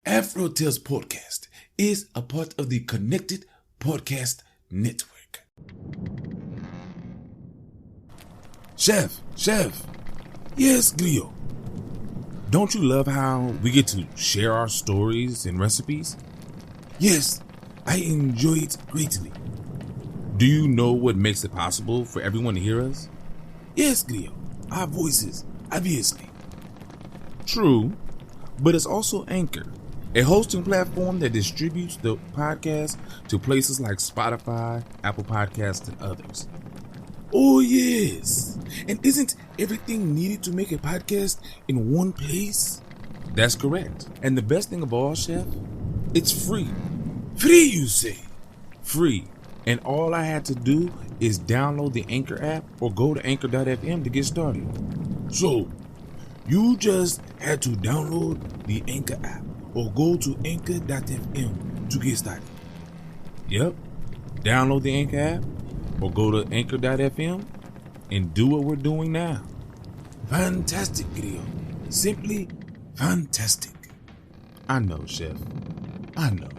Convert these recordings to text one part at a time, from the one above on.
Afro Tales Podcast is a part of the Connected Podcast Network. Chef. Yes, Cleo. Don't you love how we get to share our stories and recipes? Yes, I enjoy it greatly. Do you know what makes it possible for everyone to hear us? Yes, Cleo. Our voices, obviously. True, but it's also Anchor, a hosting platform that distributes the podcast to places like Spotify, Apple Podcasts, and others. Oh, yes. And isn't everything needed to make a podcast in one place? That's correct. And the best thing of all, Chef, it's free. Free, you say? Free. And all I had to do is download the Anchor app or go to anchor.fm to get started. So, you just had to download the Anchor app or go to anchor.fm to get started. Yep, download the Anchor app or go to anchor.fm and do what we're doing now. Fantastic, Cleo. Simply fantastic. I know, Chef. I know.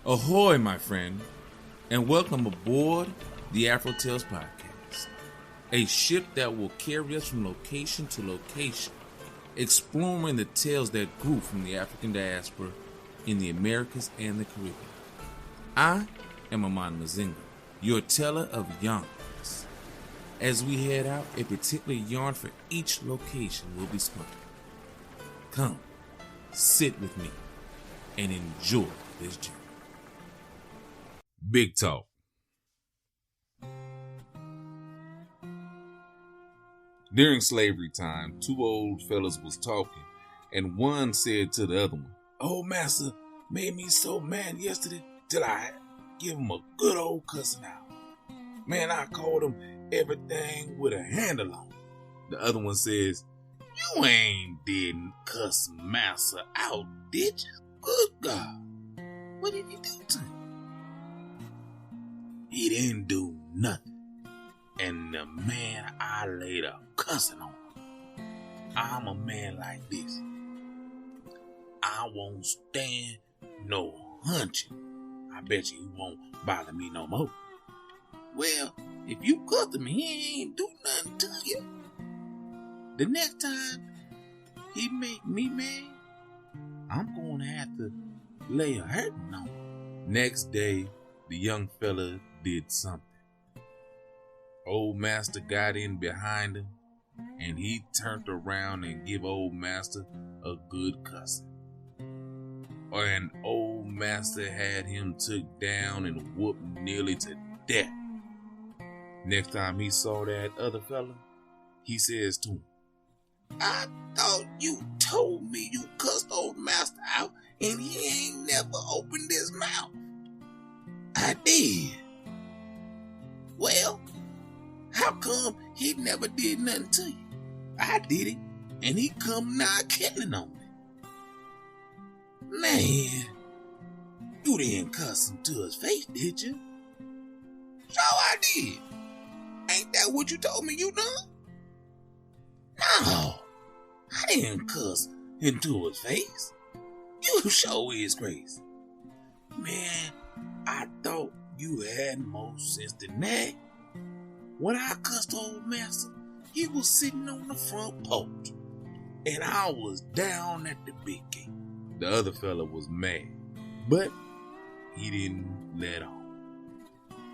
Ahoy, my friend, and welcome aboard the AfroTales Podcast, a ship that will carry us from location to location, exploring the tales that grew from the African diaspora in the Americas and the Caribbean. I am Amon Mazinga, your teller of yarns. As we head out, a particular yarn for each location will be spun. Come, sit with me, and enjoy this journey. Big talk. During slavery time, two old fellas was talking, and one said to the other one, "Old master made me so mad yesterday till I give him a good old cussing out. Man, I called him everything with a handle on." The other one says, "You ain't didn't cuss master out, did you? Good God, what did he do to him?" "He didn't do nothing. And the man I laid a cussing on him. I'm a man like this. I won't stand no hunching. I bet you he won't bother me no more." "Well, if you cussed him, he ain't do nothing to you. The next time he make me mad, I'm gonna have to lay a hurting on him." Next day, the young fella did something. Old master got in behind him, and he turned around and give old master a good cussing. And old master had him took down and whooped nearly to death. Next time he saw that other fella, he says to him, "I thought you told me you cussed old master out and he ain't never opened his mouth." "I did." "Well, how come he never did nothing to you?" "I did it, and he come now killing on me." "Man, you didn't cuss him to his face, did you?" "So I did. Ain't that what you told me you done?" "No, I didn't cuss him to his face. You sure is crazy. Man, I thought you had more sense than that. When I cussed old master, he was sitting on the front porch, and I was down at the big gate." The other fella was mad, but he didn't let on.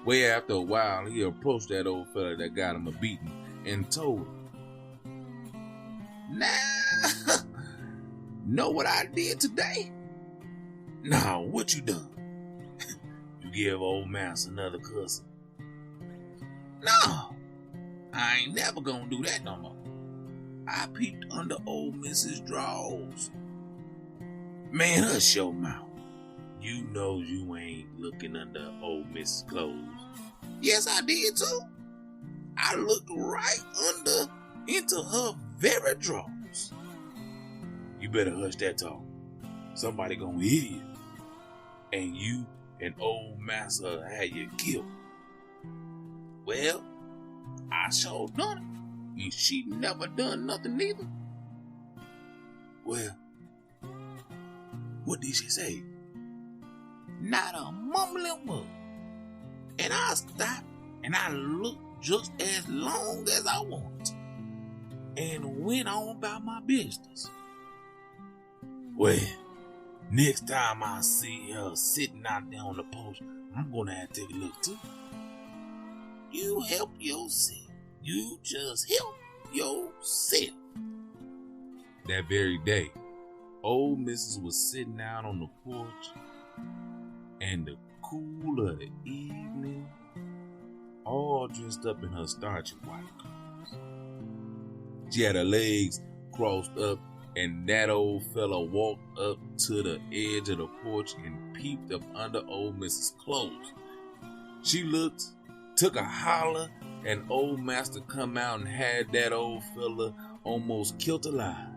Way after a while, he approached that old fella that got him a beating and told him, "Now, know what I did today?" "No, what you done?" "You give old master another cussing." "No, I ain't never gonna do that no more. I peeped under old Mrs. drawers." "Man, hush your mouth. You know you ain't looking under old Mrs. clothes." "Yes, I did too. I looked right into her very drawers." "You better hush that talk. Somebody gonna hear you, and you and old master had you killed." "Well, I sure done it. and she never done nothing neither? Well, what did she say? Not a mumbling word. And I stopped and I looked just as long as I wanted and went on about my business. Well, next time I see her sitting out there on the porch, I'm gonna have to take a look too. You help yourself. You just help yourself. That very day, old Mrs. was sitting out on the porch, and the cool of the evening, all dressed up in her starchy white clothes. She had her legs crossed up, and that old fella walked up to the edge of the porch and peeped up under old Mrs. clothes. She looked, took a holler, and old master come out and had that old fella almost killed alive.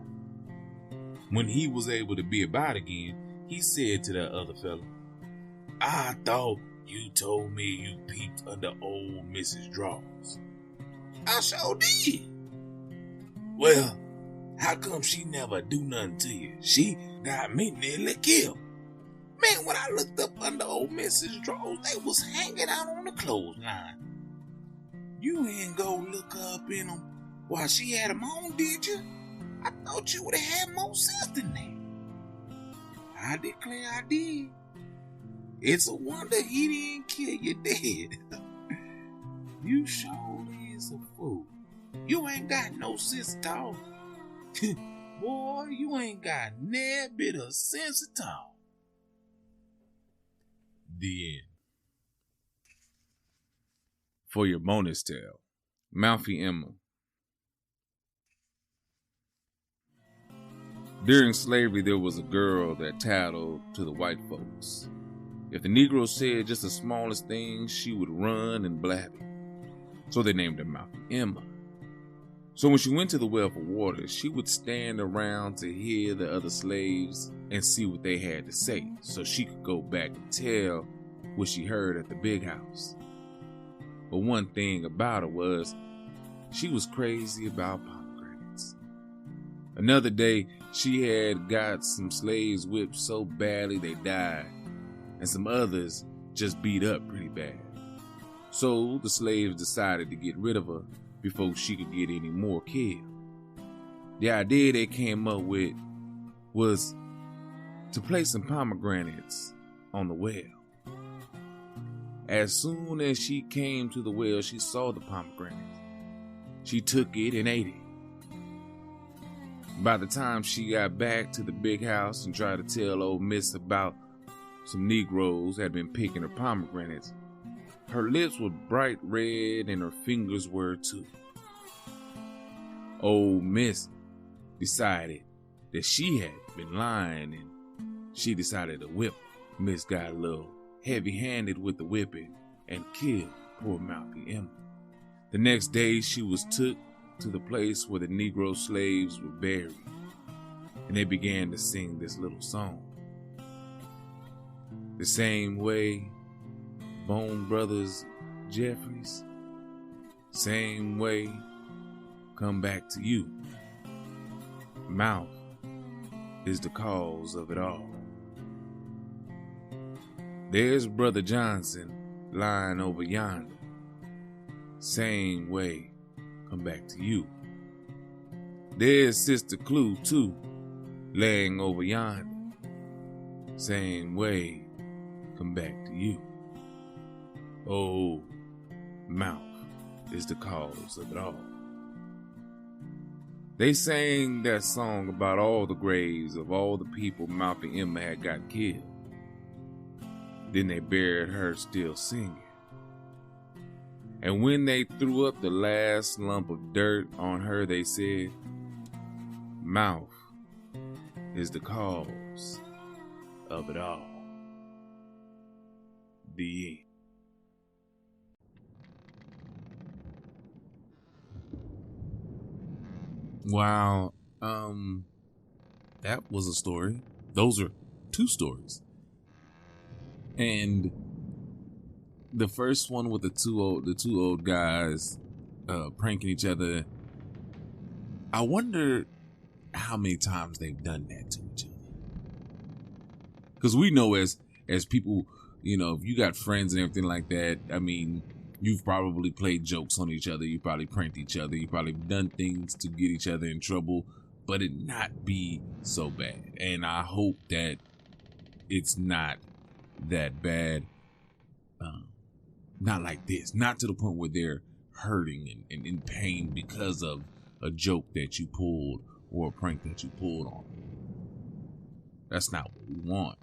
When he was able to be about again, he said to that other fella, I thought you told me you peeped under old Mrs. drawers. I sure did. Well, how come she never do nothing to you? She got me nearly killed. Man, when I looked up under old Mrs. drawers, they was hanging out on the clothesline. You ain't go look up in them while she had them on, did you? I thought you would have had more sense than that. I declare I did. It's a wonder he didn't kill you dead. You sure is a fool. You ain't got no sense at all. Boy, you ain't got near bit of sense at all. The end. For your bonus tale, Mouthy Emma. During slavery, there was a girl that tattled to the white folks. If the Negro said just the smallest thing, she would run and blab it. So they named her Mouthy Emma. So when she went to the well for water, she would stand around to hear the other slaves and see what they had to say, so she could go back and tell what she heard at the big house. But one thing about her was she was crazy about pomegranates. Another day, she had got some slaves whipped so badly they died, and some others just beat up pretty bad. So the slaves decided to get rid of her before she could get any more killed. The idea they came up with was to place some pomegranates on the well. As soon as she came to the well, she saw the pomegranate. She took it and ate it. By the time she got back to the big house and tried to tell old Miss about some Negroes had been picking her pomegranates, her lips were bright red and her fingers were too. Old Miss decided that she had been lying, and she decided to whip. Miss got a little heavy-handed with the whipping and killed poor Mouthy Emma. The next day she was took to the place where the Negro slaves were buried, and they began to sing this little song. The same way Bone Brothers Jeffries, same way come back to you. Mouth is the cause of it all. There's Brother Johnson lying over yonder. Same way come back to you. There's Sister Clue too, laying over yonder. Same way come back to you. Oh, mouth is the cause of it all. They sang that song about all the graves of all the people Mouthy Emma had got killed. Then they buried her still singing. And when they threw up the last lump of dirt on her, they said, mouth is the cause of it all. The end. Wow, that was a story. Those are two stories. And the first one with the two old guys pranking each other I wonder how many times they've done that to each other. Because we know as people, you know, if you got friends and everything like that, I mean, you've probably played jokes on each other. You probably pranked each other. You probably done things to get each other in trouble, but it not be so bad. And I hope that it's not that bad. Not like this. Not to the point where they're hurting and in pain because of a joke that you pulled or a prank that you pulled on. That's not what we want.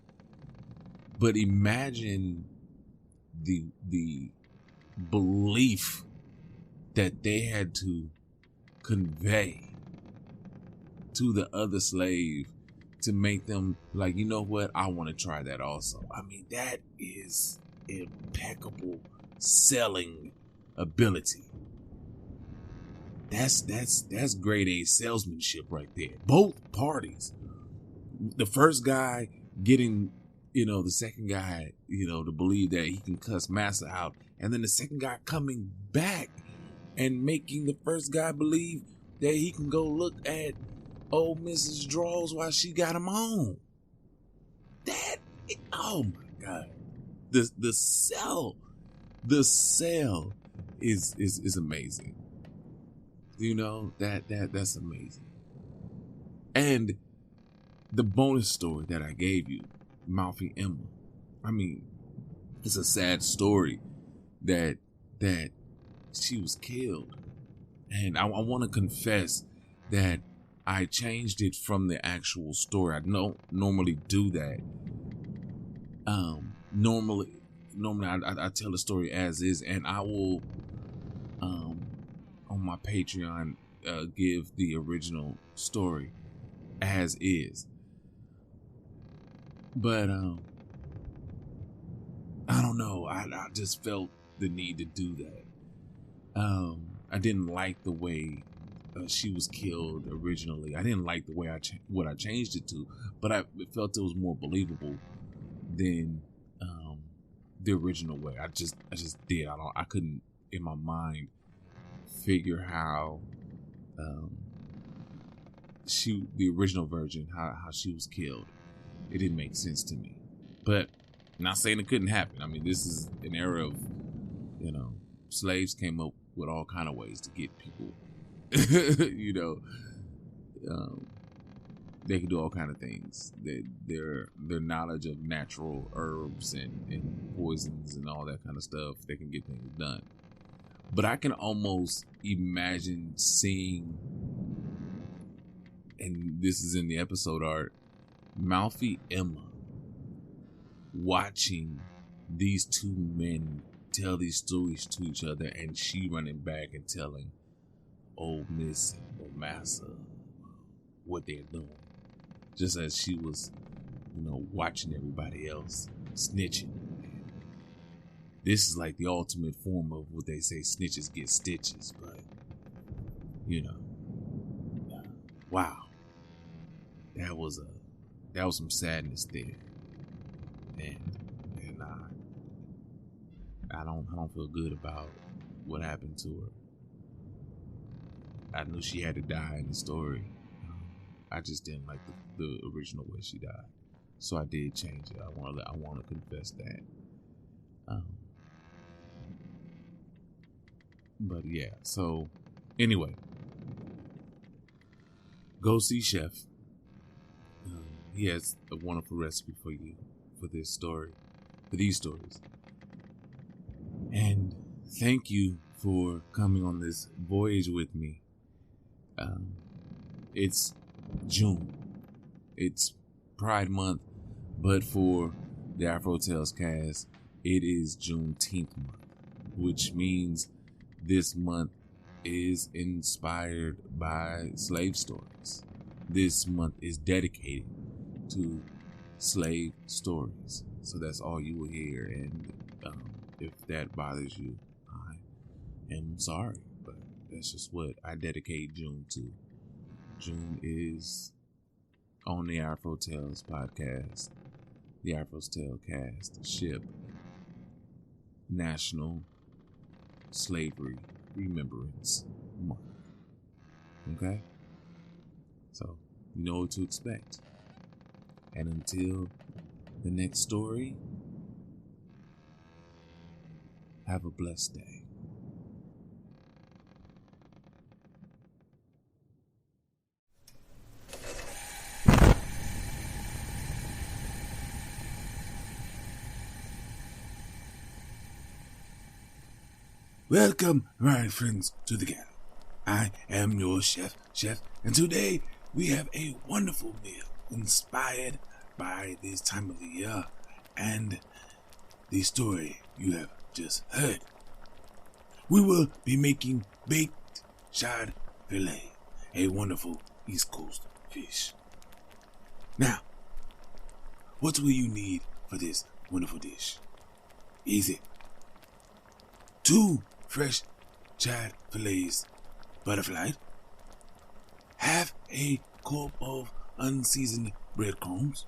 But imagine the belief that they had to convey to the other slave to make them like, you know what, I want to try that also. I mean, that is impeccable selling ability. That's grade A salesmanship right there. Both parties. The first guy getting, you know, the second guy, you know, to believe that he can cuss Massa out, and then the second guy coming back and making the first guy believe that he can go look at old Mrs. Draws while she got him on. That, oh my God. The sell is amazing. You know, that's amazing. And the bonus story that I gave you, Mouthy Emma, I mean, it's a sad story that she was killed. And I want to confess that I changed it from the actual story. I don't normally do that. Normally I tell the story as is, and I will on my Patreon give the original story as is. But I don't know. I just felt the need to do that. I didn't like the way she was killed originally. I didn't like the way what I changed it to, but I felt it was more believable than the original way. I just did. I couldn't in my mind figure how the original version, how she was killed. It didn't make sense to me. But not saying it couldn't happen. I mean, this is an era of, you know, slaves came up with all kind of ways to get people. You know, they can do all kind of things. Their knowledge of natural herbs and poisons and all that kind of stuff, they can get things done. But I can almost imagine seeing, and this is in the episode art, Mouthy Emma watching these two men tell these stories to each other, and she running back and telling old Miss or Massa what they're doing, just as she was, you know, watching everybody else snitching. This is like the ultimate form of what they say, snitches get stitches. But, you know, wow, that was some sadness there, and I don't feel good about what happened to her. I knew she had to die in the story. I just didn't like the original way she died, so I did change it. I want to confess that. But yeah, so anyway, go see Chef. He has a wonderful recipe for you for this story, for these stories. And thank you for coming on this voyage with me. It's June. It's Pride Month, but for the AfroTalesCast, it is Juneteenth month, which means this month is inspired by slave stories. This month is dedicated to slave stories. So that's all you will hear. And if that bothers you, I am sorry, but that's just what I dedicate June to. June is on the AfroTales podcast, the AfroTalesCast ship, National Slavery Remembrance Month. Okay? So you know what to expect. And until the next story, have a blessed day. Welcome, my friends, to the Galley. I am your chef, and today we have a wonderful meal inspired by this time of the year and the story you have just heard. We will be making Baked Shad Fillet, a wonderful East Coast fish. Now, what will you need for this wonderful dish? Easy. 2 fresh shad fillets, butterflied, half a cup of unseasoned breadcrumbs,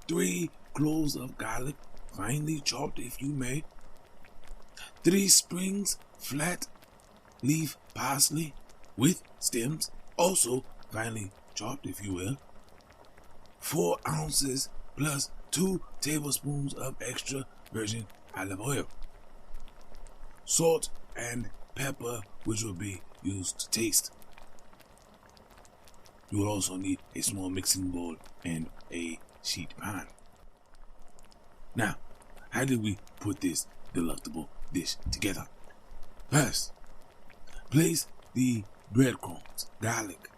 3 cloves of garlic, finely chopped if you may, 3 sprigs flat leaf parsley with stems, also finely chopped if you will, 4 ounces plus 2 tablespoons of extra virgin olive oil, salt and pepper, which will be used to taste. You will also need a small mixing bowl and a sheet pan. Now, how did we put this delectable dish together? First, place the breadcrumbs, garlic,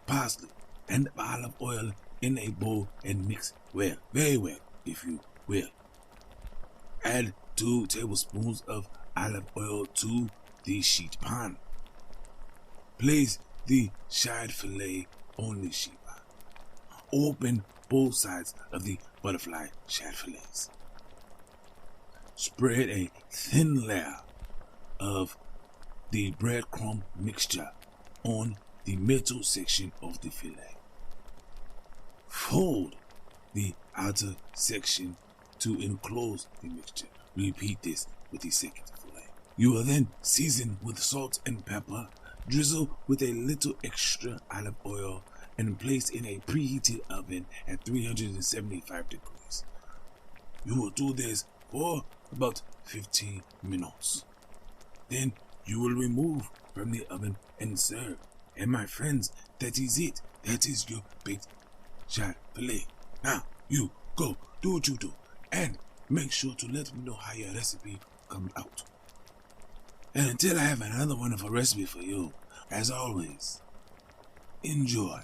parsley, and olive oil in a bowl and mix well, very well, if you will. Add 2 tablespoons of olive oil to the sheet pan. Place the shad fillet on the sheet pan. Open both sides of the butterfly shad fillets. Spread a thin layer of the breadcrumb mixture on the middle section of the fillet. Fold the outer section to enclose the mixture. Repeat this with the second fillet. You will then season with salt and pepper, drizzle with a little extra olive oil, and place in a preheated oven at 375 degrees. You will do this for about 15 minutes. Then you will remove from the oven and serve. And my friends, that is it. That is your baked shad fillet. Now, you go do what you do and make sure to let me know how your recipe comes out. And until I have another wonderful recipe for you, as always, enjoy.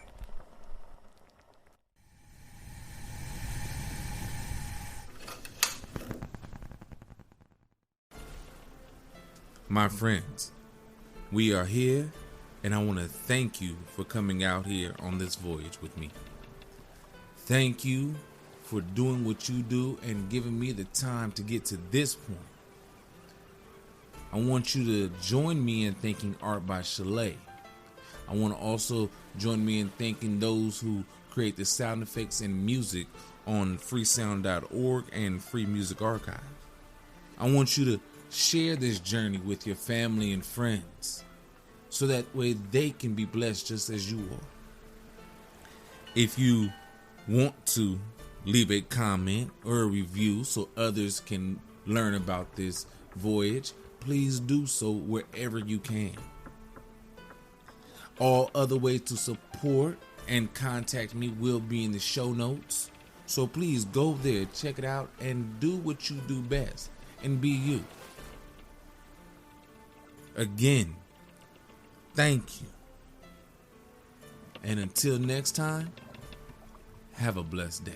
My friends, we are here, and I want to thank you for coming out here on this voyage with me. Thank you for doing what you do and giving me the time to get to this point. I want you to join me in thanking Art by Fillet. I want to also join me in thanking those who create the sound effects and music on freesound.org and Free Music Archive. I want you to share this journey with your family and friends so that way they can be blessed just as you are. If you want to leave a comment or a review so others can learn about this voyage, please do so wherever you can. All other ways to support and contact me will be in the show notes. So please go there, check it out, and do what you do best and be you. Again, thank you. And until next time, have a blessed day.